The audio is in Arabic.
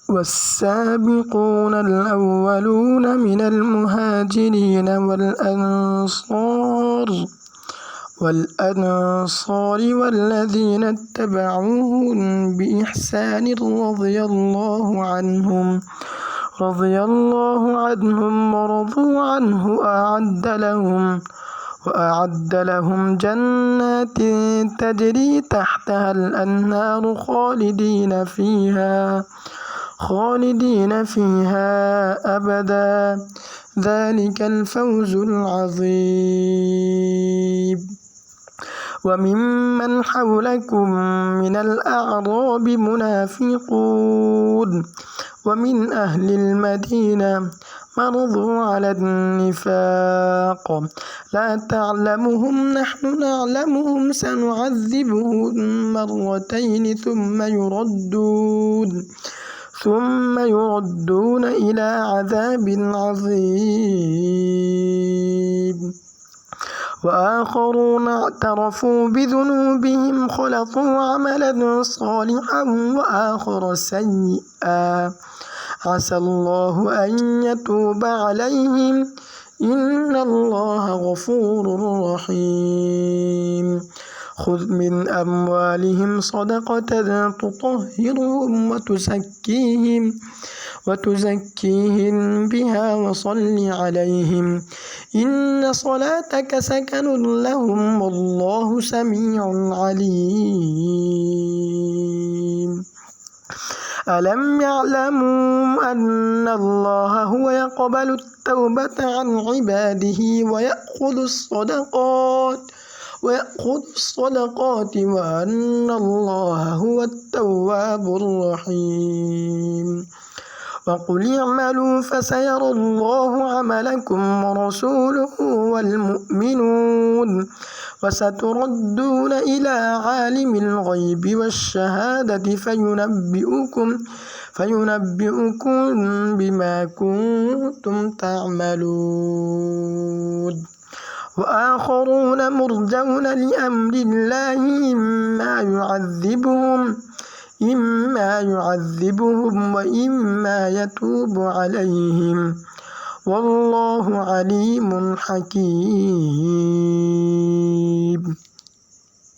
والسابقون الأولون من المهاجرين والأنصار والذين اتبعوهم بإحسان رضي الله عنهم ورضوا عنه وأعد لهم جنات تجري تحتها الأنهار خالدين فيها أبدا ذلك الفوز العظيم. وممن حولكم من الأعراب منافقون ومن أهل المدينة مرضوا على النفاق لا تعلمهم نحن نعلمهم سنعذبهم مرتين ثم يردون إلى عذاب عظيم. وآخرون اعترفوا بذنوبهم خلطوا عملا صالحا وآخر سيئا عسى الله أن يتوب عليهم إن الله غفور رحيم. خذ من أموالهم صدقة تطهرهم وتزكيهم بها وصل عليهم إن صلاتك سكن لهم والله سميع عليم. ألم يعلموا أن الله هو يقبل التوبة عن عباده ويأخذ الصدقات وأن الله هو التواب الرحيم. وقل اعملوا فسيرى الله عملكم ورسوله والمؤمنون وستردون إلى عالم الغيب والشهادة فينبئكم بما كنتم تعملون. وآخرون مرجون لأمر الله إما يعذبهم وإما يتوب عليهم والله عليم حكيم.